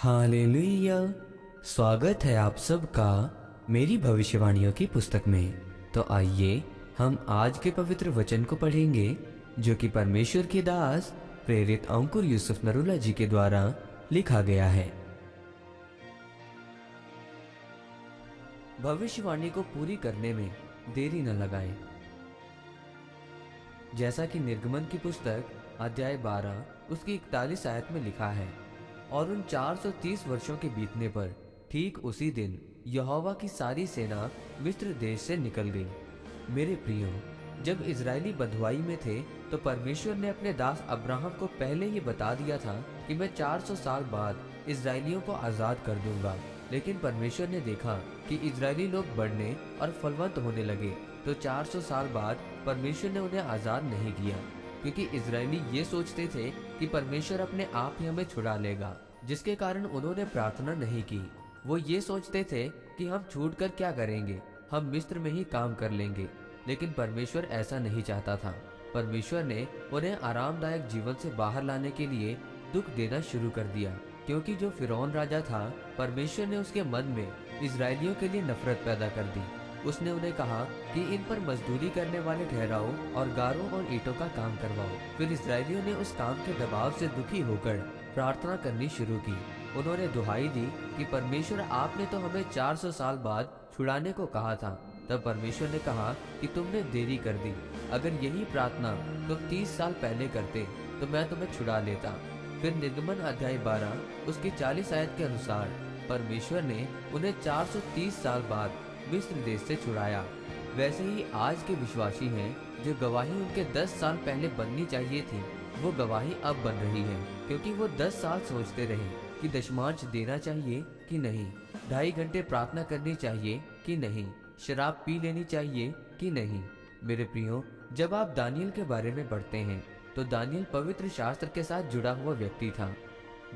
Hallelujah. स्वागत है आप सबका मेरी भविष्यवाणियों की पुस्तक में। तो आइए हम आज के पवित्र वचन को पढ़ेंगे जो कि परमेश्वर के दास प्रेरित अंकुर यूसुफ नरूला जी के द्वारा लिखा गया है। भविष्यवाणी को पूरी करने में देरी न लगाएं। जैसा कि निर्गमन की पुस्तक अध्याय 12 उसकी 41 आयत में लिखा है, और उन 430 वर्षों के बीतने पर ठीक उसी दिन यहोवा की सारी सेना मिस्र देश से निकल गई। मेरे प्रियो, जब इजरायली बंधुआई में थे तो परमेश्वर ने अपने दास अब्राहम को पहले ही बता दिया था कि मैं 400 साल बाद इजरायलियों को आज़ाद कर दूंगा। लेकिन परमेश्वर ने देखा कि इजरायली लोग बढ़ने और फलवंत होने लगे, तो 400 साल बाद परमेश्वर ने उन्हें आज़ाद नहीं किया, क्योंकि इजरायली ये सोचते थे कि परमेश्वर अपने आप ही हमें छुड़ा लेगा, जिसके कारण उन्होंने प्रार्थना नहीं की। वो ये सोचते थे कि हम छूट कर क्या करेंगे, हम मिस्र में ही काम कर लेंगे। लेकिन परमेश्वर ऐसा नहीं चाहता था। परमेश्वर ने उन्हें आरामदायक जीवन से बाहर लाने के लिए दुख देना शुरू कर दिया, क्योंकि जो फिरौन राजा था, परमेश्वर ने उसके मन में इजरायलियों के लिए नफरत पैदा कर दी। उसने उन्हें कहा कि इन पर मजदूरी करने वाले ठहराओ और गारों और ईंटों का काम करवाओ। फिर इजरायलियों ने उस काम के दबाव से दुखी होकर प्रार्थना करनी शुरू की। उन्होंने दुहाई दी कि परमेश्वर, आपने तो हमें 400 साल बाद छुड़ाने को कहा था। तब परमेश्वर ने कहा कि तुमने देरी कर दी। अगर यही प्रार्थना तुम 30 साल पहले करते तो मैं तुम्हें छुड़ा लेता। फिर निर्गमन अध्याय 12 उसकी 40 आयत के अनुसार परमेश्वर ने उन्हें 430 साल बाद मिस्र देश से छुड़ाया। वैसे ही आज के विश्वासी हैं, जो गवाही उनके 10 साल पहले बननी चाहिए थी, वो गवाही अब बन रही है, क्योंकि वो 10 साल सोचते रहे कि दशमांश देना चाहिए कि नहीं, 2.5 घंटे प्रार्थना करनी चाहिए कि नहीं, शराब पी लेनी चाहिए कि नहीं। मेरे प्रियो, जब आप दानियल के बारे में पढ़ते हैं तो दानियल पवित्र शास्त्र के साथ जुड़ा हुआ व्यक्ति था।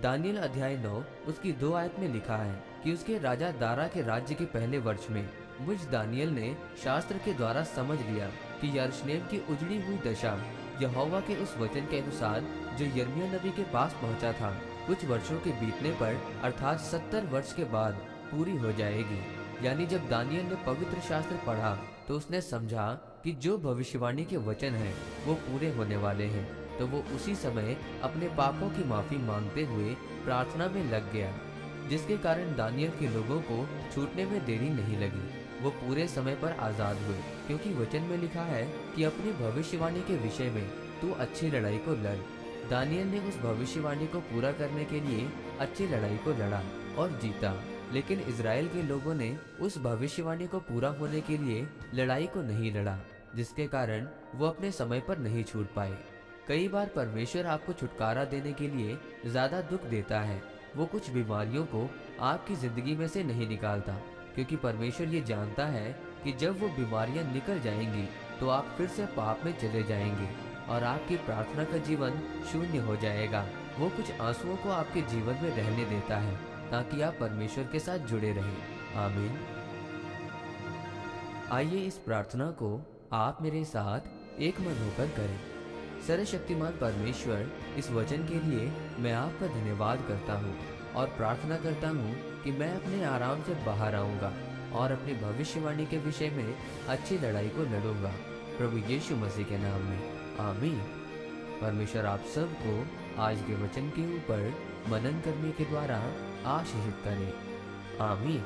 दानियल अध्याय 9 उसकी 2 आयत में लिखा है कि उसके राजा दारा के राज्य के पहले वर्ष में मुझ दानियल ने शास्त्र के द्वारा समझ लिया कि यरूशलेम की उजड़ी हुई दशा यहोवा के उस वचन के अनुसार जो यिर्मयाह नबी के पास पहुंचा था, कुछ वर्षों के बीतने पर अर्थात 70 वर्ष के बाद पूरी हो जाएगी। यानी जब दानियल ने पवित्र शास्त्र पढ़ा तो उसने समझा कि जो भविष्यवाणी के वचन हैं वो पूरे होने वाले हैं। तो वो उसी समय अपने पापों की माफी मांगते हुए प्रार्थना में लग गया, जिसके कारण दानियल के लोगों को छूटने में देरी नहीं लगी। वो पूरे समय पर आजाद हुए, क्योंकि वचन में लिखा है कि अपनी भविष्यवाणी के विषय में तू अच्छी लड़ाई को लड़। दानियल ने उस भविष्यवाणी को पूरा करने के लिए अच्छी लड़ाई को लड़ा और जीता। लेकिन इजराइल के लोगों ने उस भविष्यवाणी को पूरा होने के लिए लड़ाई को नहीं लड़ा, जिसके कारण वो अपने समय पर नहीं छूट पाए। कई बार परमेश्वर आपको छुटकारा देने के लिए ज्यादा दुख देता है। वो कुछ बीमारियों को आपकी जिंदगी में से नहीं निकालता, क्योंकि परमेश्वर ये जानता है कि जब वो बीमारियां निकल जाएंगी तो आप फिर से पाप में चले जाएंगे और आपकी प्रार्थना का जीवन शून्य हो जाएगा। वो कुछ आंसुओं को आपके जीवन में रहने देता है ताकि आप परमेश्वर के साथ जुड़े रहें। आमीन। आइए इस प्रार्थना को आप मेरे साथ एक मन होकर करें। सर्वशक्तिमान परमेश्वर, इस वचन के लिए मैं आपका धन्यवाद करता हूँ और प्रार्थना करता हूँ कि मैं अपने आराम से बाहर आऊँगा और अपनी भविष्यवाणी के विषय में अच्छी लड़ाई को लड़ूंगा, प्रभु यीशु मसीह के नाम में। आमीन। परमेश्वर आप सबको आज के वचन के ऊपर मनन करने के द्वारा आशीषित करें। आमीन।